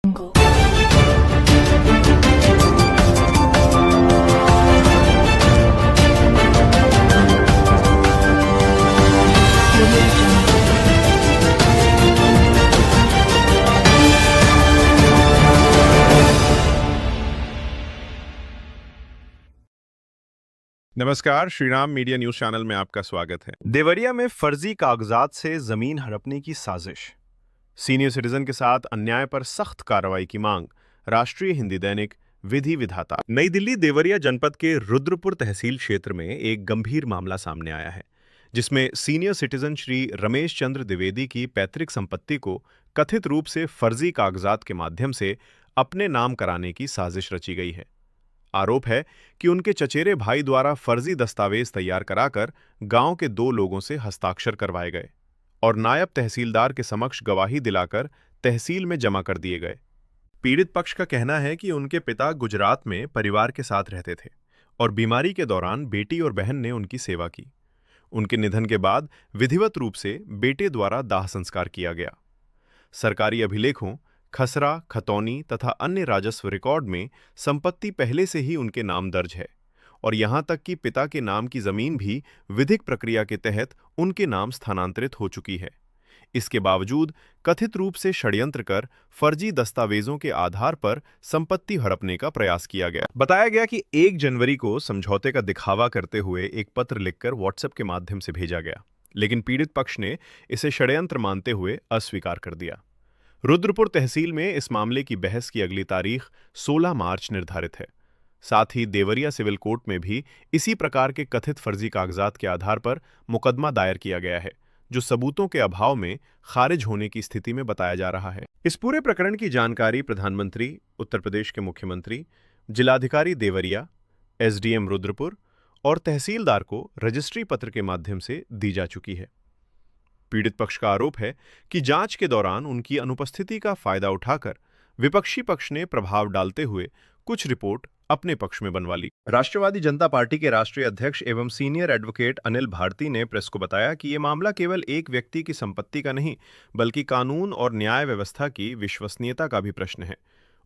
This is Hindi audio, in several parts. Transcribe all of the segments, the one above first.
Jungle. Audio Jungle. नमस्कार, श्रीराम मीडिया न्यूज चैनल में आपका स्वागत है। देवरिया में फर्जी कागजात से जमीन हड़पने की साजिश, सीनियर सिटीजन के साथ अन्याय पर सख्त कार्रवाई की मांग। राष्ट्रीय हिंदी दैनिक विधि विधाता। नई दिल्ली देवरिया जनपद के रुद्रपुर तहसील क्षेत्र में एक गंभीर मामला सामने आया है, जिसमें सीनियर सिटीजन श्री रमेश चंद्र द्विवेदी की पैतृक संपत्ति को कथित रूप से फर्जी कागजात के माध्यम से अपने नाम कराने की साजिश रची गई है। आरोप है कि उनके चचेरे भाई द्वारा फर्जी दस्तावेज तैयार कराकर गांव के 2 लोगों से हस्ताक्षर करवाए गए और नायब तहसीलदार के समक्ष गवाही दिलाकर तहसील में जमा कर दिए गए। पीड़ित पक्ष का कहना है कि उनके पिता गुजरात में परिवार के साथ रहते थे और बीमारी के दौरान बेटी और बहन ने उनकी सेवा की। उनके निधन के बाद विधिवत रूप से बेटे द्वारा दाह संस्कार किया गया। सरकारी अभिलेखों, खसरा, खतौनी तथा अन्य राजस्व रिकॉर्ड में संपत्ति पहले से ही उनके नाम दर्ज है और यहां तक कि पिता के नाम की जमीन भी विधिक प्रक्रिया के तहत उनके नाम स्थानांतरित हो चुकी है। इसके बावजूद कथित रूप से षड्यंत्र कर फर्जी दस्तावेजों के आधार पर संपत्ति हड़पने का प्रयास किया गया। बताया गया कि 1 जनवरी को समझौते का दिखावा करते हुए एक पत्र लिखकर व्हाट्सएप के माध्यम से भेजा गया, लेकिन पीड़ित पक्ष ने इसे षड्यंत्र मानते हुए अस्वीकार कर दिया। रुद्रपुर तहसील में इस मामले की बहस की अगली तारीख 16 मार्च निर्धारित है। साथ ही देवरिया सिविल कोर्ट में भी इसी प्रकार के कथित फर्जी कागजात के आधार पर मुकदमा दायर किया गया है, जो सबूतों के अभाव में खारिज होने की स्थिति में बताया जा रहा है। इस पूरे प्रकरण की जानकारी प्रधानमंत्री, उत्तर प्रदेश के मुख्यमंत्री, जिलाधिकारी देवरिया, एसडीएम रुद्रपुर और तहसीलदार को रजिस्ट्री पत्र के माध्यम से दी जा चुकी है। पीड़ित पक्ष का आरोप है कि जांच के दौरान उनकी अनुपस्थिति का फायदा उठाकर विपक्षी पक्ष ने प्रभाव डालते हुए कुछ रिपोर्ट अपने पक्ष में बनवा ली। राष्ट्रवादी जनता पार्टी के राष्ट्रीय अध्यक्ष एवं सीनियर एडवोकेट अनिल भारती ने प्रेस को बताया कि यह मामला केवल एक व्यक्ति की संपत्ति का नहीं, बल्कि कानून और न्याय व्यवस्था की विश्वसनीयता का भी प्रश्न है।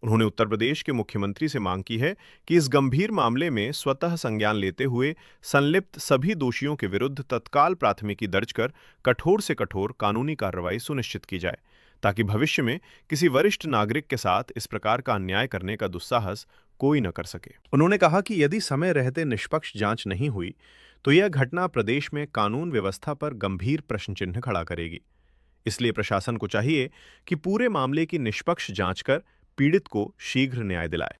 उन्होंने उत्तर प्रदेश के मुख्यमंत्री से मांग की है कि इस गंभीर मामले में स्वतः संज्ञान लेते हुए संलिप्त सभी दोषियों के विरुद्ध तत्काल प्राथमिकी दर्ज कर कठोर से कठोर कानूनी कार्रवाई सुनिश्चित की जाए, ताकि भविष्य में किसी वरिष्ठ नागरिक के साथ इस प्रकार का अन्याय करने का दुस्साहस कोई न कर सके। उन्होंने कहा कि यदि समय रहते निष्पक्ष जांच नहीं हुई तो यह घटना प्रदेश में कानून व्यवस्था पर गंभीर प्रश्न चिन्ह खड़ा करेगी। इसलिए प्रशासन को चाहिए कि पूरे मामले की निष्पक्ष जांच कर पीड़ित को शीघ्र न्याय दिलाए।